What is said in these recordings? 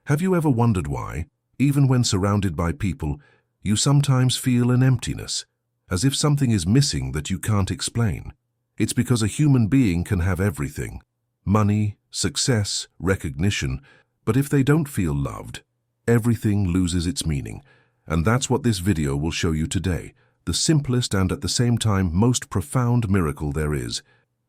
Have you ever wondered why, even when surrounded by people, you sometimes feel an emptiness, as if something is missing that you can't explain? It's because a human being can have everything: money, success, recognition, but if they don't feel loved, everything loses its meaning. And that's what this video will show you today, the simplest and at the same time most profound miracle there is: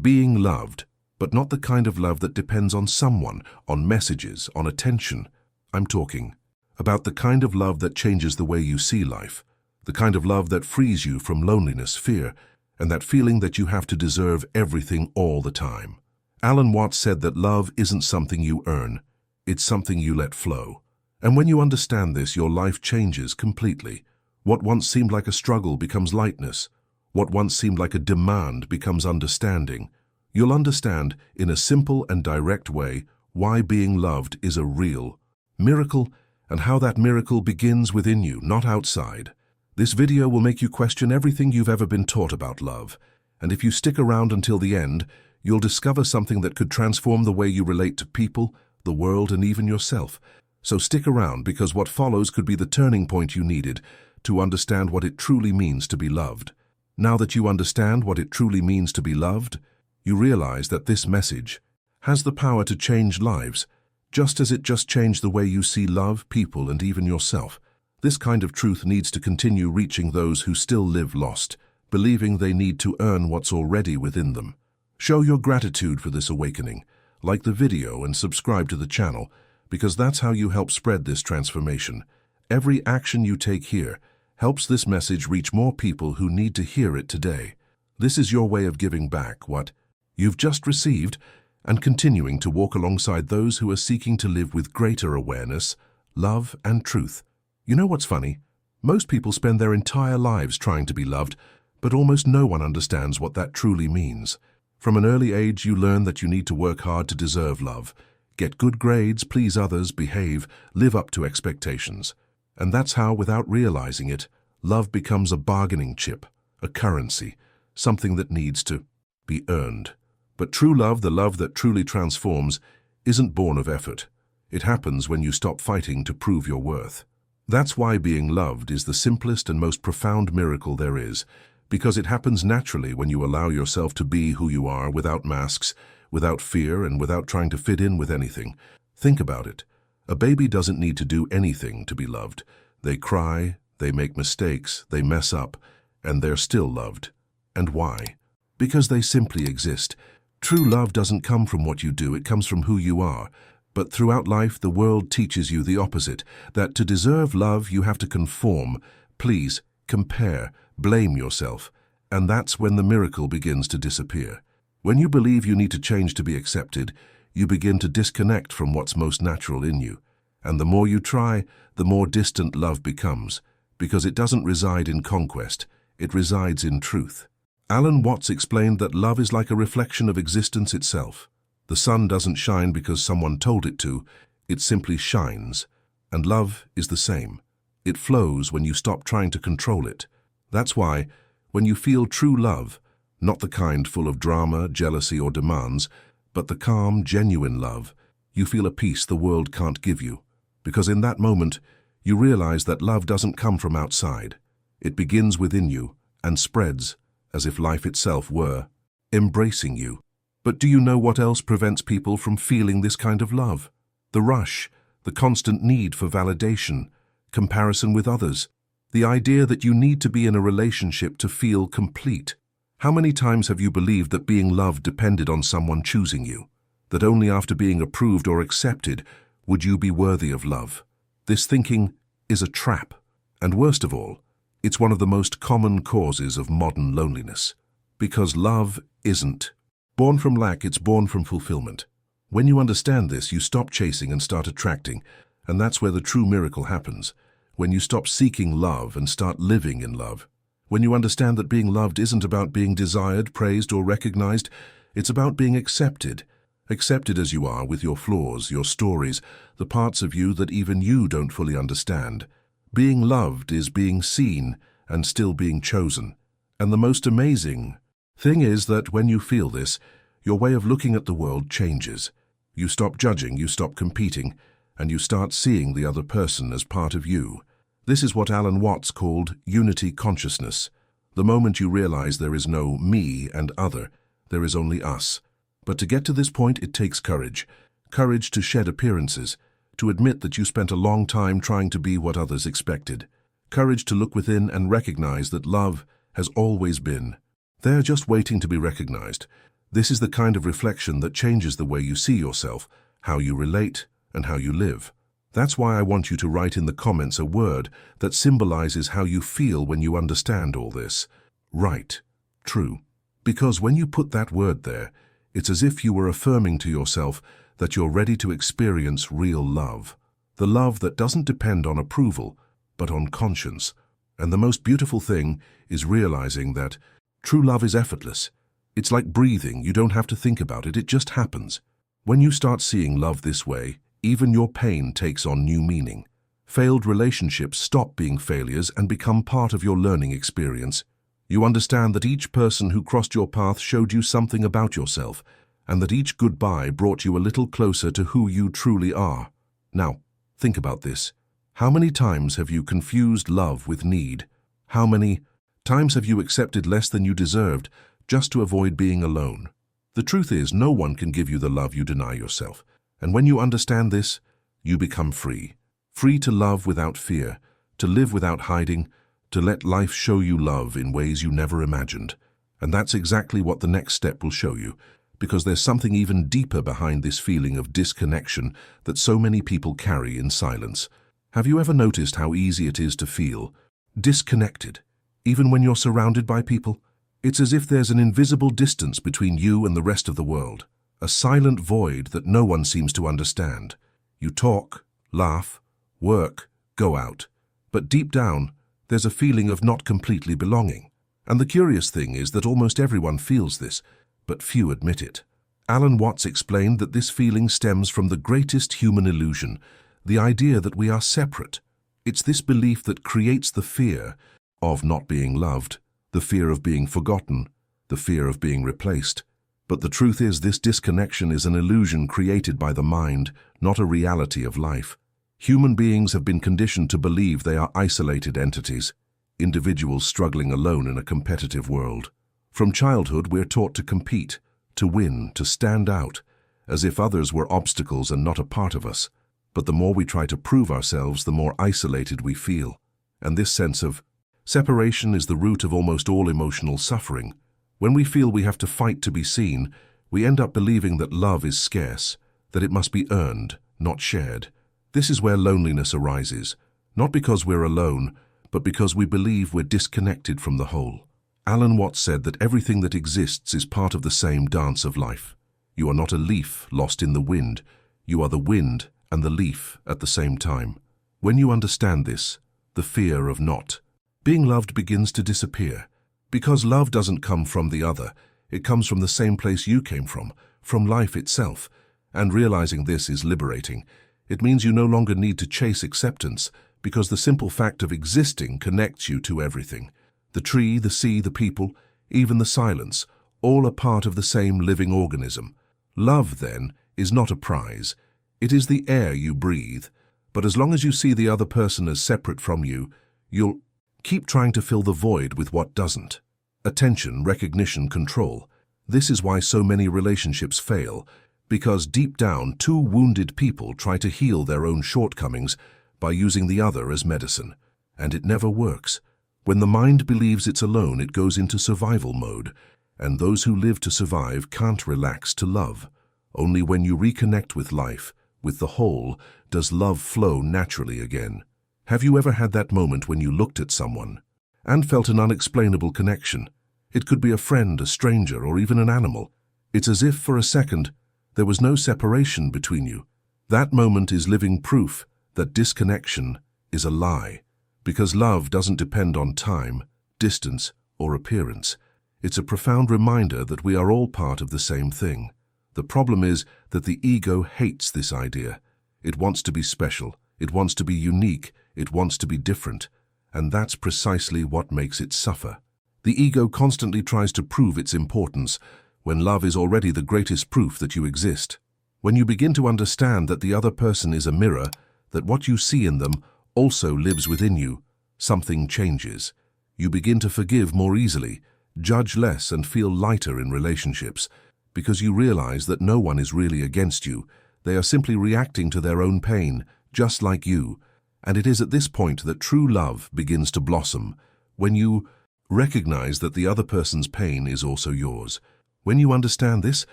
being loved, but not the kind of love that depends on someone, on messages, on attention. I'm talking about the kind of love that changes the way you see life, the kind of love that frees you from loneliness, fear, and that feeling that you have to deserve everything all the time. Alan Watts said that love isn't something you earn, it's something you let flow. And when you understand this, your life changes completely. What once seemed like a struggle becomes lightness. What once seemed like a demand becomes understanding. You'll understand, in a simple and direct way, why being loved is a real miracle, and how that miracle begins within you, not outside. This video will make you question everything you've ever been taught about love, and if you stick around until the end, you'll discover something that could transform the way you relate to people, the world, and even yourself. So stick around, because what follows could be the turning point you needed to understand what it truly means to be loved. Now that you understand what it truly means to be loved, you realize that this message has the power to change lives, just as it just changed the way you see love, people, and even yourself. This kind of truth needs to continue reaching those who still live lost, believing they need to earn what's already within them. Show your gratitude for this awakening, like the video and subscribe to the channel, because that's how you help spread this transformation. Every action you take here helps this message reach more people who need to hear it today. This is your way of giving back what you've just received and continuing to walk alongside those who are seeking to live with greater awareness, love, and truth. You know what's funny? Most people spend their entire lives trying to be loved, but almost no one understands what that truly means. From an early age, you learn that you need to work hard to deserve love, get good grades, please others, behave, live up to expectations. And that's how, without realizing it, love becomes a bargaining chip, a currency, something that needs to be earned. But true love, the love that truly transforms, isn't born of effort. It happens when you stop fighting to prove your worth. That's why being loved is the simplest and most profound miracle there is, because it happens naturally when you allow yourself to be who you are, without masks, without fear, and without trying to fit in with anything. Think about it. A baby doesn't need to do anything to be loved. They cry, they make mistakes, they mess up, and they're still loved. And why? Because they simply exist. True love doesn't come from what you do, it comes from who you are. But throughout life, the world teaches you the opposite, that to deserve love, you have to conform, please, compare, blame yourself. And that's when the miracle begins to disappear. When you believe you need to change to be accepted, you begin to disconnect from what's most natural in you. And the more you try, the more distant love becomes, because it doesn't reside in conquest, it resides in truth. Alan Watts explained that love is like a reflection of existence itself. The sun doesn't shine because someone told it to, it simply shines. And love is the same. It flows when you stop trying to control it. That's why, when you feel true love, not the kind full of drama, jealousy, or demands, but the calm, genuine love, you feel a peace the world can't give you. Because in that moment, you realize that love doesn't come from outside. It begins within you and spreads, as if life itself were embracing you. But do you know what else prevents people from feeling this kind of love? The rush, the constant need for validation, comparison with others, the idea that you need to be in a relationship to feel complete. How many times have you believed that being loved depended on someone choosing you? That only after being approved or accepted would you be worthy of love? This thinking is a trap. And worst of all, it's one of the most common causes of modern loneliness. Because love isn't born from lack, it's born from fulfillment. When you understand this, you stop chasing and start attracting, and that's where the true miracle happens. When you stop seeking love and start living in love. When you understand that being loved isn't about being desired, praised, or recognized, it's about being accepted. Accepted as you are, with your flaws, your stories, the parts of you that even you don't fully understand. Being loved is being seen and still being chosen. And the most amazing thing is that when you feel this, your way of looking at the world changes. You stop judging, you stop competing, and you start seeing the other person as part of you. This is what Alan Watts called unity consciousness. The moment you realize there is no me and other, there is only us. But to get to this point, it takes courage. Courage to shed appearances, to admit that you spent a long time trying to be what others expected. Courage to look within and recognize that love has always been. They are just waiting to be recognized. This is the kind of reflection that changes the way you see yourself, how you relate, and how you live. That's why I want you to write in the comments a word that symbolizes how you feel when you understand all this. Right. True. Because when you put that word there, it's as if you were affirming to yourself that you're ready to experience real love. The love that doesn't depend on approval, but on conscience. And the most beautiful thing is realizing that true love is effortless. It's like breathing. You don't have to think about it. It just happens. When you start seeing love this way, even your pain takes on new meaning. Failed relationships stop being failures and become part of your learning experience. You understand that each person who crossed your path showed you something about yourself, and that each goodbye brought you a little closer to who you truly are. Now, think about this. How many times have you confused love with need? How many times have you accepted less than you deserved just to avoid being alone? The truth is, no one can give you the love you deny yourself. And when you understand this, you become free. Free to love without fear, to live without hiding, to let life show you love in ways you never imagined. And that's exactly what the next step will show you, because there's something even deeper behind this feeling of disconnection that so many people carry in silence. Have you ever noticed how easy it is to feel disconnected, even when you're surrounded by people? It's as if there's an invisible distance between you and the rest of the world, a silent void that no one seems to understand. You talk, laugh, work, go out, but deep down, there's a feeling of not completely belonging. And the curious thing is that almost everyone feels this, but few admit it. Alan Watts explained that this feeling stems from the greatest human illusion, the idea that we are separate. It's this belief that creates the fear of not being loved, the fear of being forgotten, the fear of being replaced. But the truth is, this disconnection is an illusion created by the mind, not a reality of life. Human beings have been conditioned to believe they are isolated entities, individuals struggling alone in a competitive world. From childhood, we're taught to compete, to win, to stand out, as if others were obstacles and not a part of us. But the more we try to prove ourselves, the more isolated we feel. And this sense of separation is the root of almost all emotional suffering. When we feel we have to fight to be seen, we end up believing that love is scarce, that it must be earned, not shared. This is where loneliness arises, not because we're alone, but because we believe we're disconnected from the whole. Alan Watts said that everything that exists is part of the same dance of life. You are not a leaf lost in the wind. You are the wind and the leaf at the same time. When you understand this, the fear of not being loved begins to disappear. Because love doesn't come from the other, it comes from the same place you came from life itself. And realizing this is liberating. It means you no longer need to chase acceptance, because the simple fact of existing connects you to everything. The tree, the sea, the people, even the silence, all are part of the same living organism. Love, then, is not a prize. It is the air you breathe. But as long as you see the other person as separate from you, you'll keep trying to fill the void with what doesn't. Attention, recognition, control. This is why so many relationships fail, because deep down, two wounded people try to heal their own shortcomings by using the other as medicine. And it never works. When the mind believes it's alone, it goes into survival mode, and those who live to survive can't relax to love. Only when you reconnect with life, with the whole, does love flow naturally again. Have you ever had that moment when you looked at someone and felt an unexplainable connection? It could be a friend, a stranger, or even an animal. It's as if for a second there was no separation between you. That moment is living proof that disconnection is a lie, because love doesn't depend on time, distance, or appearance. It's a profound reminder that we are all part of the same thing. The problem is that the ego hates this idea. It wants to be special, it wants to be unique, it wants to be different, and that's precisely what makes it suffer. The ego constantly tries to prove its importance, when love is already the greatest proof that you exist. When you begin to understand that the other person is a mirror, that what you see in them also lives within you, something changes. You begin to forgive more easily, judge less, and feel lighter in relationships, because you realize that no one is really against you. They are simply reacting to their own pain, just like you. And it is at this point that true love begins to blossom, when you recognize that the other person's pain is also yours. When you understand this,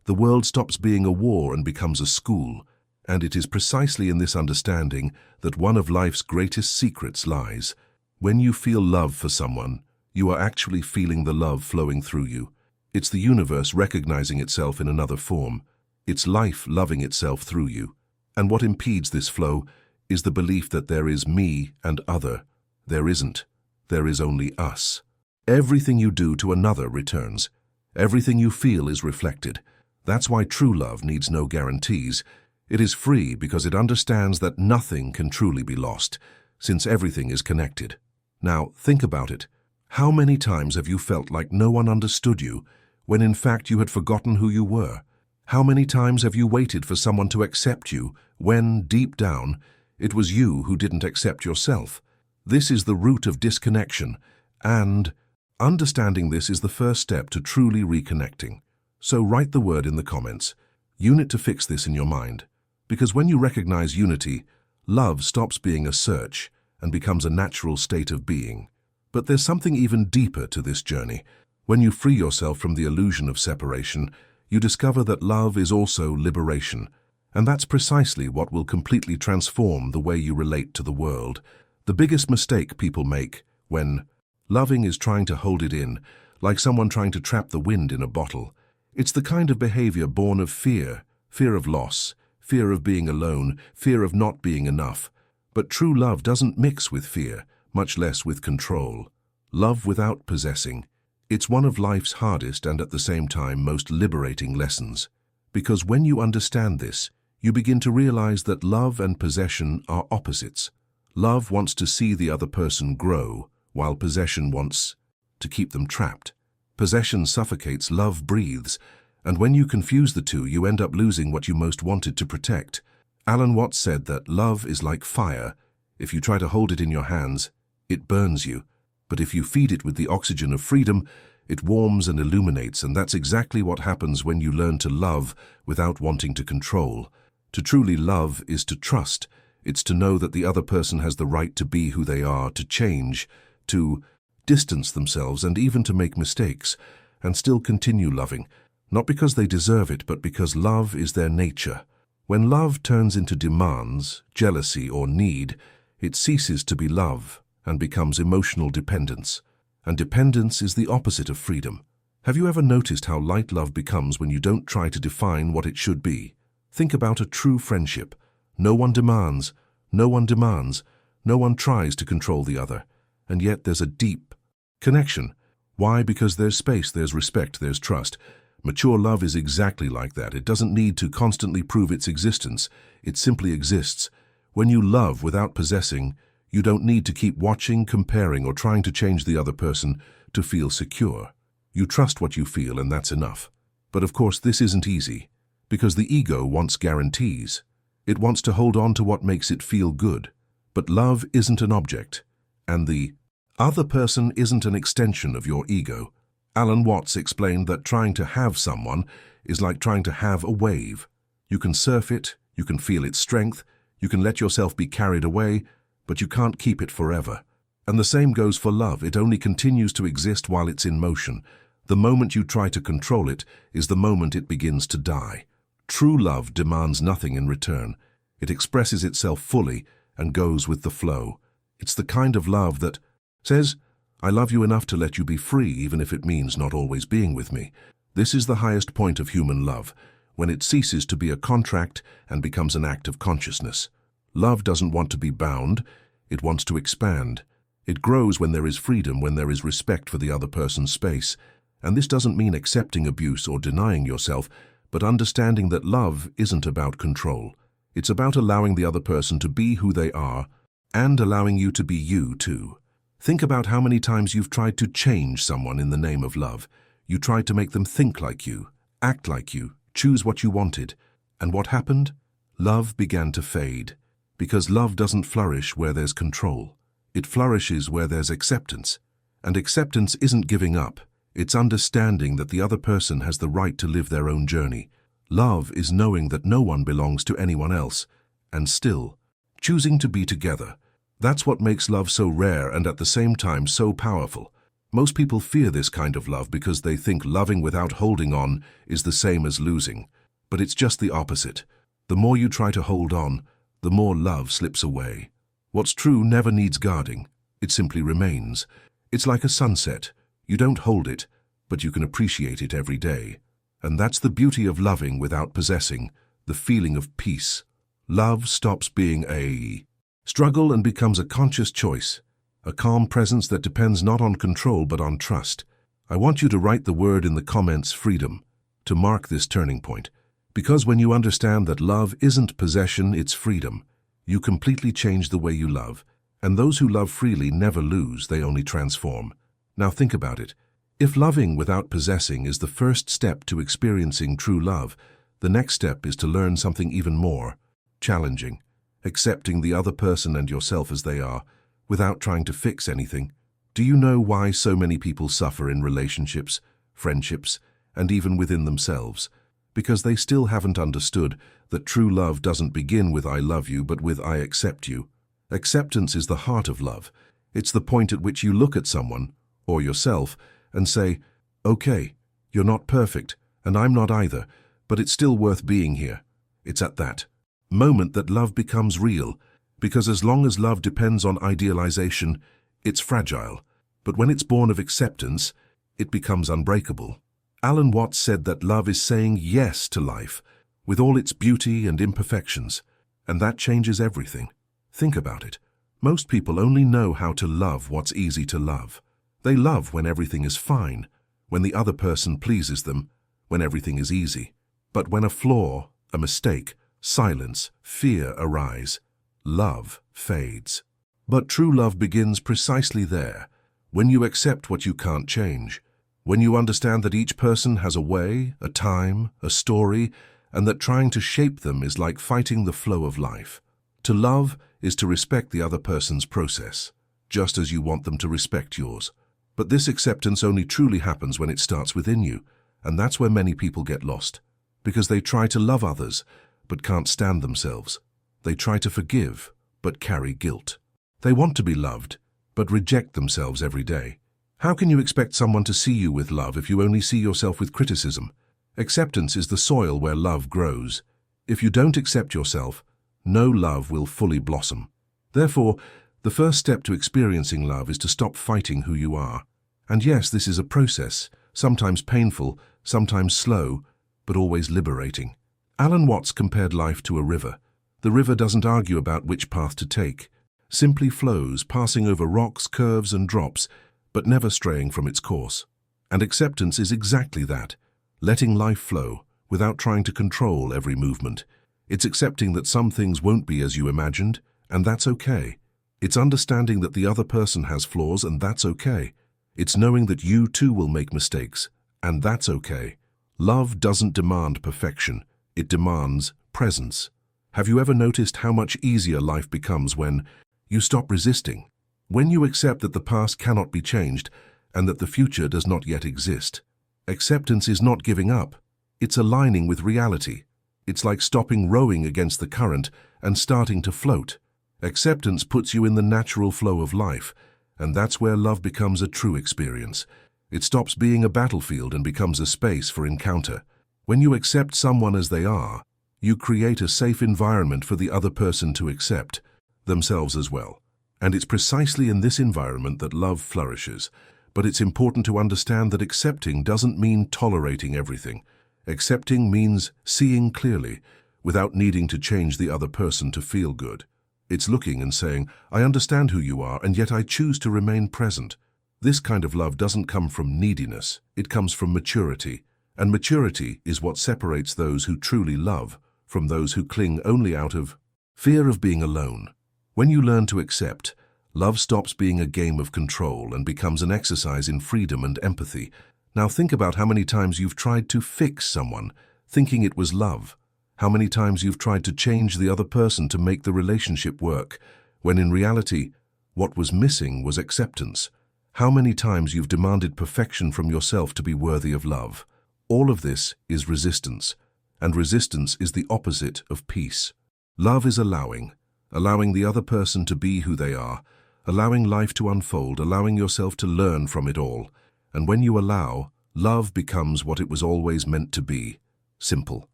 the world stops being a war and becomes a school. And it is precisely in this understanding that one of life's greatest secrets lies. When you feel love for someone, you are actually feeling the love flowing through you. It's the universe recognizing itself in another form. It's life loving itself through you. And what impedes this flow is the belief that there is me and other. There isn't. There is only us. Everything you do to another returns. Everything you feel is reflected. That's why true love needs no guarantees. It is free because it understands that nothing can truly be lost, since everything is connected. Now, think about it. How many times have you felt like no one understood you, when in fact you had forgotten who you were? How many times have you waited for someone to accept you, when, deep down, it was you who didn't accept yourself? This is the root of disconnection, and understanding this is the first step to truly reconnecting. So write the word in the comments, unit, to fix this in your mind. Because when you recognize unity, love stops being a search and becomes a natural state of being. But there's something even deeper to this journey. When you free yourself from the illusion of separation, you discover that love is also liberation. And that's precisely what will completely transform the way you relate to the world. The biggest mistake people make when loving is trying to hold it in, like someone trying to trap the wind in a bottle. It's the kind of behavior born of fear, fear of loss, fear of being alone, fear of not being enough. But true love doesn't mix with fear, much less with control. Love without possessing. It's one of life's hardest and at the same time most liberating lessons. Because when you understand this, you begin to realize that love and possession are opposites. Love wants to see the other person grow, while possession wants to keep them trapped. Possession suffocates, love breathes, and when you confuse the two, you end up losing what you most wanted to protect. Alan Watts said that love is like fire. If you try to hold it in your hands, it burns you. But if you feed it with the oxygen of freedom, it warms and illuminates, and that's exactly what happens when you learn to love without wanting to control. To truly love is to trust. It's to know that the other person has the right to be who they are, to change, to distance themselves, and even to make mistakes, and still continue loving, not because they deserve it, but because love is their nature. When love turns into demands, jealousy, or need, it ceases to be love and becomes emotional dependence. And dependence is the opposite of freedom. Have you ever noticed how light love becomes when you don't try to define what it should be? Think about a true friendship. No one demands, no one demands, no one tries to control the other. And yet there's a deep connection. Why? Because there's space, there's respect, there's trust. Mature love is exactly like that. It doesn't need to constantly prove its existence. It simply exists. When you love without possessing, you don't need to keep watching, comparing, or trying to change the other person to feel secure. You trust what you feel, and that's enough. But of course, this isn't easy, because the ego wants guarantees. It wants to hold on to what makes it feel good. But love isn't an object, and the other person isn't an extension of your ego. Alan Watts explained that trying to have someone is like trying to have a wave. You can surf it, you can feel its strength, you can let yourself be carried away, but you can't keep it forever. And the same goes for love. It only continues to exist while it's in motion. The moment you try to control it is the moment it begins to die. True love demands nothing in return. It expresses itself fully and goes with the flow. It's the kind of love that says, I love you enough to let you be free, even if it means not always being with me. This is the highest point of human love, when it ceases to be a contract and becomes an act of consciousness. Love doesn't want to be bound, it wants to expand. It grows when there is freedom, when there is respect for the other person's space. And this doesn't mean accepting abuse or denying yourself, but understanding that love isn't about control. It's about allowing the other person to be who they are and allowing you to be you too. Think about how many times you've tried to change someone in the name of love. You tried to make them think like you, act like you, choose what you wanted. And what happened? Love began to fade, because love doesn't flourish where there's control. It flourishes where there's acceptance. And acceptance isn't giving up. It's understanding that the other person has the right to live their own journey. Love is knowing that no one belongs to anyone else, and still choosing to be together. That's what makes love so rare and at the same time so powerful. Most people fear this kind of love because they think loving without holding on is the same as losing. But it's just the opposite. The more you try to hold on, the more love slips away. What's true never needs guarding. It simply remains. It's like a sunset. You don't hold it, but you can appreciate it every day. And that's the beauty of loving without possessing, the feeling of peace. Love stops being a struggle and becomes a conscious choice, a calm presence that depends not on control but on trust. I want you to write the word in the comments freedom to mark this turning point. Because when you understand that love isn't possession, it's freedom, you completely change the way you love. And those who love freely never lose, they only transform. Now think about it. If loving without possessing is the first step to experiencing true love, the next step is to learn something even more challenging, accepting the other person and yourself as they are, without trying to fix anything. Do you know why so many people suffer in relationships, friendships, and even within themselves? Because they still haven't understood that true love doesn't begin with I love you, but with I accept you. Acceptance is the heart of love. It's the point at which you look at someone, or yourself, and say, okay, you're not perfect, and I'm not either, but it's still worth being here. It's at that moment that love becomes real, because as long as love depends on idealization, it's fragile. But when it's born of acceptance, it becomes unbreakable. Alan Watts said that love is saying yes to life, with all its beauty and imperfections, and that changes everything. Think about it. Most people only know how to love what's easy to love. They love when everything is fine, when the other person pleases them, when everything is easy. But when a flaw, a mistake, silence, fear arise, love fades. But true love begins precisely there, when you accept what you can't change, when you understand that each person has a way, a time, a story, and that trying to shape them is like fighting the flow of life. To love is to respect the other person's process, just as you want them to respect yours. But this acceptance only truly happens when it starts within you, and that's where many people get lost, because they try to love others, but can't stand themselves. They try to forgive, but carry guilt. They want to be loved, but reject themselves every day. How can you expect someone to see you with love if you only see yourself with criticism? Acceptance is the soil where love grows. If you don't accept yourself, no love will fully blossom. Therefore, the first step to experiencing love is to stop fighting who you are. And yes, this is a process, sometimes painful, sometimes slow, but always liberating. Alan Watts compared life to a river. The river doesn't argue about which path to take, simply flows, passing over rocks, curves, and drops, but never straying from its course. And acceptance is exactly that, letting life flow, without trying to control every movement. It's accepting that some things won't be as you imagined, and that's okay. It's understanding that the other person has flaws, and that's okay. It's knowing that you too will make mistakes, and that's okay. Love doesn't demand perfection, it demands presence. Have you ever noticed how much easier life becomes when you stop resisting? When you accept that the past cannot be changed and that the future does not yet exist. Acceptance is not giving up, it's aligning with reality. It's like stopping rowing against the current and starting to float. Acceptance puts you in the natural flow of life, and that's where love becomes a true experience. It stops being a battlefield and becomes a space for encounter. When you accept someone as they are, you create a safe environment for the other person to accept themselves as well. And it's precisely in this environment that love flourishes. But it's important to understand that accepting doesn't mean tolerating everything. Accepting means seeing clearly, without needing to change the other person to feel good. It's looking and saying, I understand who you are, and yet I choose to remain present. This kind of love doesn't come from neediness, it comes from maturity. And maturity is what separates those who truly love from those who cling only out of fear of being alone. When you learn to accept, love stops being a game of control and becomes an exercise in freedom and empathy. Now think about how many times you've tried to fix someone, thinking it was love. How many times you've tried to change the other person to make the relationship work, when in reality, what was missing was acceptance. How many times you've demanded perfection from yourself to be worthy of love. All of this is resistance, and resistance is the opposite of peace. Love is allowing the other person to be who they are, allowing life to unfold, allowing yourself to learn from it all. And when you allow, love becomes what it was always meant to be: simple.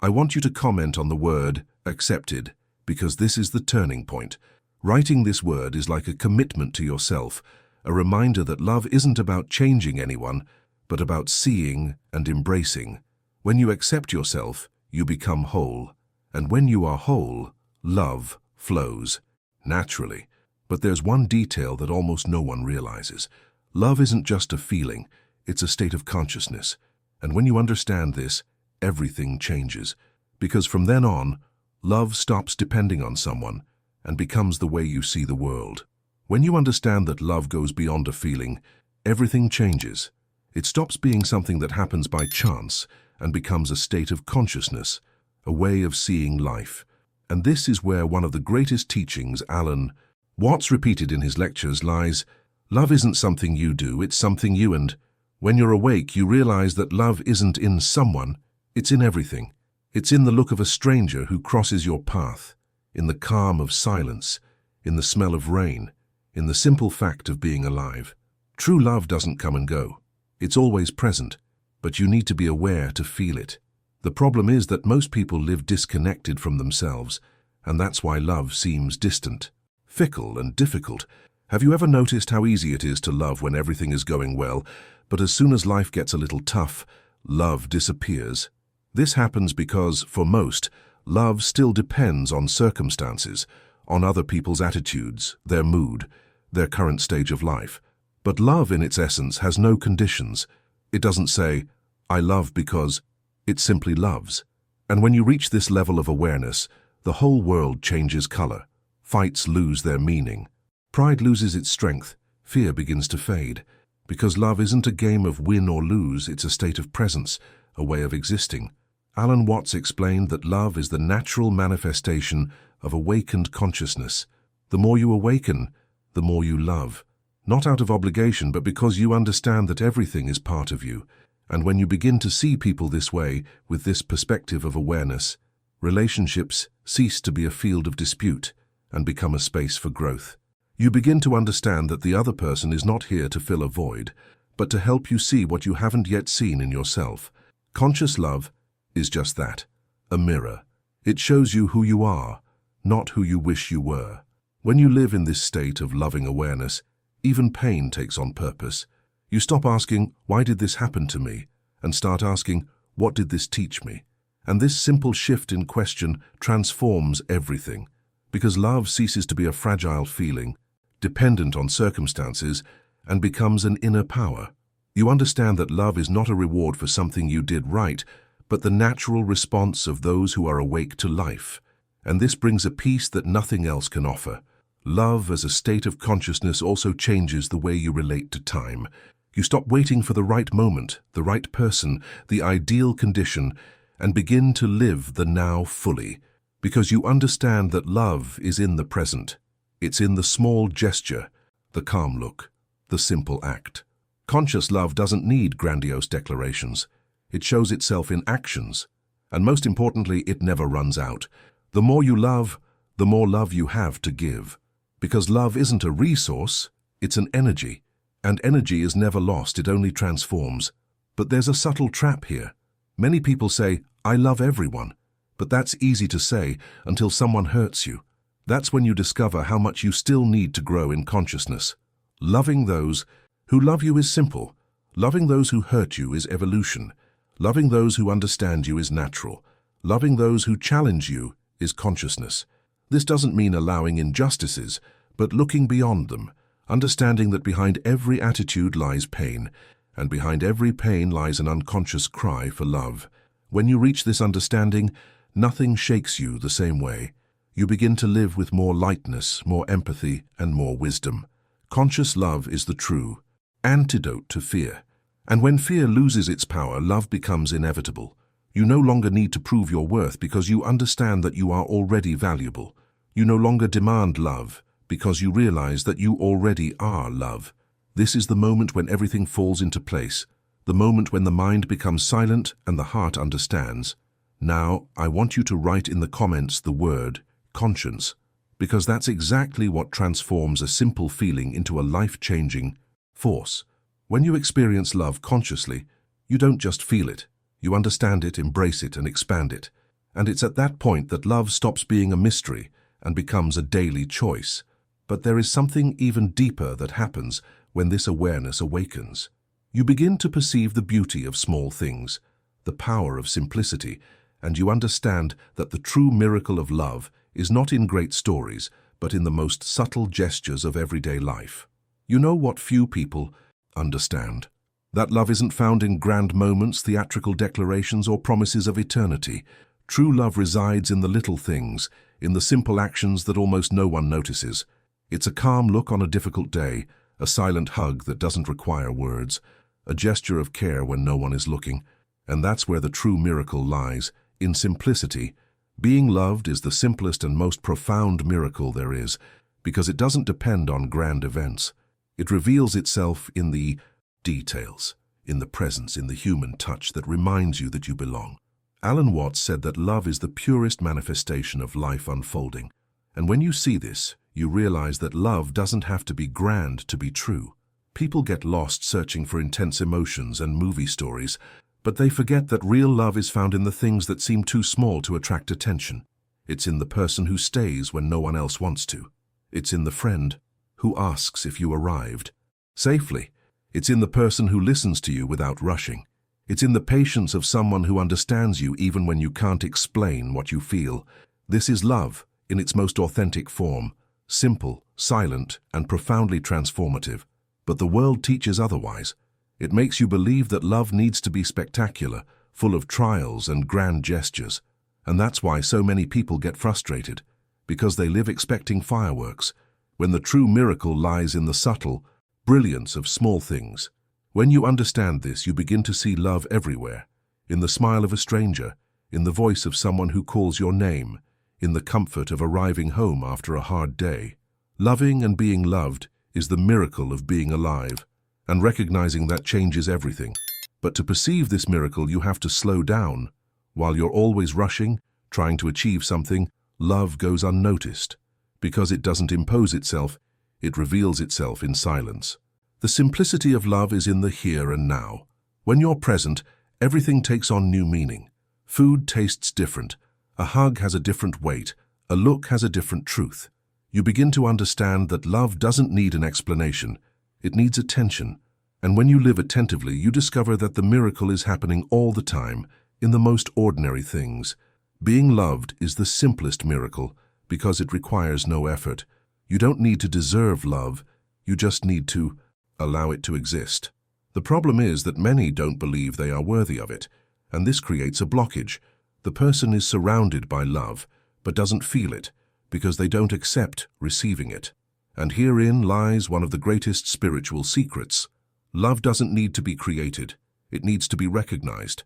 I want you to comment on the word accepted, because this is the turning point. Writing this word is like a commitment to yourself, a reminder that love isn't about changing anyone, but about seeing and embracing. When you accept yourself, you become whole. And when you are whole, love flows naturally. But there's one detail that almost no one realizes. Love isn't just a feeling, it's a state of consciousness. And when you understand this, everything changes. Because from then on, love stops depending on someone and becomes the way you see the world. When you understand that love goes beyond a feeling, everything changes. It stops being something that happens by chance and becomes a state of consciousness, a way of seeing life. And this is where one of the greatest teachings Alan Watts repeated in his lectures lies. Love isn't something you do, it's something you and. When you're awake, you realize that love isn't in someone, it's in everything. It's in the look of a stranger who crosses your path, in the calm of silence, in the smell of rain, in the simple fact of being alive. True love doesn't come and go. It's always present, but you need to be aware to feel it. The problem is that most people live disconnected from themselves, and that's why love seems distant, fickle and difficult. Have you ever noticed how easy it is to love when everything is going well, but as soon as life gets a little tough, love disappears? This happens because, for most, love still depends on circumstances, on other people's attitudes, their mood, their current stage of life. But love in its essence has no conditions. It doesn't say, I love because. It simply loves. And when you reach this level of awareness, the whole world changes color. Fights lose their meaning. Pride loses its strength. Fear begins to fade. Because love isn't a game of win or lose, it's a state of presence, a way of existing. Alan Watts explained that love is the natural manifestation of awakened consciousness. The more you awaken, the more you love. Not out of obligation, but because you understand that everything is part of you. And when you begin to see people this way, with this perspective of awareness, relationships cease to be a field of dispute and become a space for growth. You begin to understand that the other person is not here to fill a void, but to help you see what you haven't yet seen in yourself. Conscious love is just that, a mirror. It shows you who you are, not who you wish you were. When you live in this state of loving awareness, even pain takes on purpose. You stop asking, why did this happen to me? And start asking, what did this teach me? And this simple shift in question transforms everything. Because love ceases to be a fragile feeling, dependent on circumstances, and becomes an inner power. You understand that love is not a reward for something you did right, but the natural response of those who are awake to life. And this brings a peace that nothing else can offer. Love as a state of consciousness also changes the way you relate to time. You stop waiting for the right moment, the right person, the ideal condition, and begin to live the now fully. Because you understand that love is in the present. It's in the small gesture, the calm look, the simple act. Conscious love doesn't need grandiose declarations. It shows itself in actions. And most importantly, it never runs out. The more you love, the more love you have to give. Because love isn't a resource, it's an energy. And energy is never lost, it only transforms. But there's a subtle trap here. Many people say, I love everyone. But that's easy to say until someone hurts you. That's when you discover how much you still need to grow in consciousness. Loving those who love you is simple. Loving those who hurt you is evolution. Loving those who understand you is natural. Loving those who challenge you is consciousness. This doesn't mean allowing injustices, but looking beyond them, understanding that behind every attitude lies pain, and behind every pain lies an unconscious cry for love. When you reach this understanding, nothing shakes you the same way. You begin to live with more lightness, more empathy, and more wisdom. Conscious love is the true antidote to fear. And when fear loses its power, love becomes inevitable. You no longer need to prove your worth because you understand that you are already valuable. You no longer demand love because you realize that you already are love. This is the moment when everything falls into place, the moment when the mind becomes silent and the heart understands. Now, I want you to write in the comments the word conscience, because that's exactly what transforms a simple feeling into a life-changing force. When you experience love consciously, you don't just feel it. You understand it, embrace it, and expand it. And it's at that point that love stops being a mystery and becomes a daily choice. But there is something even deeper that happens when this awareness awakens. You begin to perceive the beauty of small things, the power of simplicity, and you understand that the true miracle of love is not in great stories, but in the most subtle gestures of everyday life. You know what few people understand? That love isn't found in grand moments, theatrical declarations, or promises of eternity. True love resides in the little things, in the simple actions that almost no one notices. It's a calm look on a difficult day, a silent hug that doesn't require words, a gesture of care when no one is looking. And that's where the true miracle lies, in simplicity. Being loved is the simplest and most profound miracle there is, because it doesn't depend on grand events. It reveals itself in the details, in the presence, in the human touch that reminds you that you belong. Alan Watts said that love is the purest manifestation of life unfolding. And when you see this, you realize that love doesn't have to be grand to be true. People get lost searching for intense emotions and movie stories, but they forget that real love is found in the things that seem too small to attract attention. It's in the person who stays when no one else wants to. It's in the friend who asks if you arrived safely. It's in the person who listens to you without rushing. It's in the patience of someone who understands you even when you can't explain what you feel. This is love in its most authentic form, simple, silent, and profoundly transformative. But the world teaches otherwise. It makes you believe that love needs to be spectacular, full of trials and grand gestures. And that's why so many people get frustrated, because they live expecting fireworks, when the true miracle lies in the subtle brilliance of small things. When you understand this, you begin to see love everywhere, in the smile of a stranger, in the voice of someone who calls your name, in the comfort of arriving home after a hard day. Loving and being loved is the miracle of being alive, and recognizing that changes everything. But to perceive this miracle, you have to slow down. While you're always rushing, trying to achieve something, love goes unnoticed. Because it doesn't impose itself, it reveals itself in silence. The simplicity of love is in the here and now. When you're present, everything takes on new meaning. Food tastes different. A hug has a different weight. A look has a different truth. You begin to understand that love doesn't need an explanation. It needs attention. And when you live attentively, you discover that the miracle is happening all the time, in the most ordinary things. Being loved is the simplest miracle, because it requires no effort. You don't need to deserve love. You just need to allow it to exist. The problem is that many don't believe they are worthy of it, and this creates a blockage. The person is surrounded by love, but doesn't feel it, because they don't accept receiving it. And herein lies one of the greatest spiritual secrets. Love doesn't need to be created. It needs to be recognized.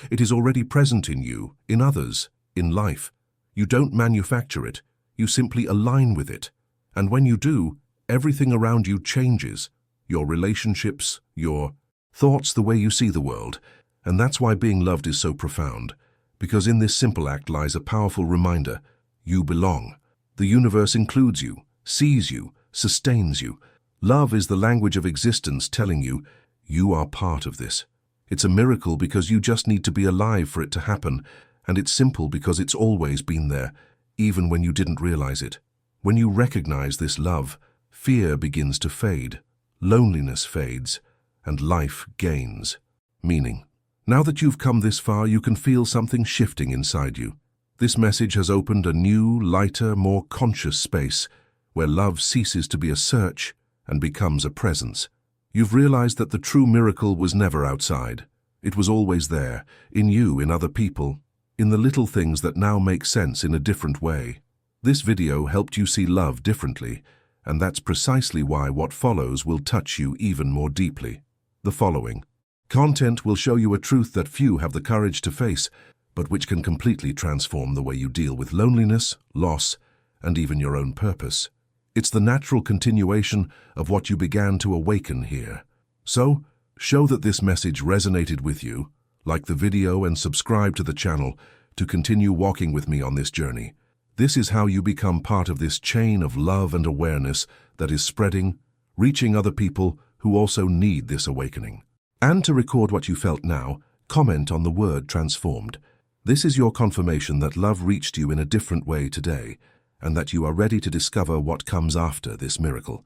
It is already present in you, in others, in life. You don't manufacture it. You simply align with it. And when you do, everything around you changes. Your relationships, your thoughts, the way you see the world. And that's why being loved is so profound. Because in this simple act lies a powerful reminder. You belong. The universe includes you, sees you, sustains you. Love is the language of existence telling you, you are part of this. It's a miracle because you just need to be alive for it to happen. And it's simple because it's always been there, even when you didn't realize it. When you recognize this love, fear begins to fade, loneliness fades, and life gains meaning. Now that you've come this far, you can feel something shifting inside you. This message has opened a new, lighter, more conscious space where love ceases to be a search and becomes a presence. You've realized that the true miracle was never outside. It was always there, in you, in other people, in the little things that now make sense in a different way. This video helped you see love differently, and that's precisely why what follows will touch you even more deeply. The following content will show you a truth that few have the courage to face, but which can completely transform the way you deal with loneliness, loss, and even your own purpose. It's the natural continuation of what you began to awaken here. So, show that this message resonated with you, like the video and subscribe to the channel to continue walking with me on this journey. This is how you become part of this chain of love and awareness that is spreading, reaching other people who also need this awakening. And to record what you felt now, comment on the word transformed. This is your confirmation that love reached you in a different way today, and that you are ready to discover what comes after this miracle.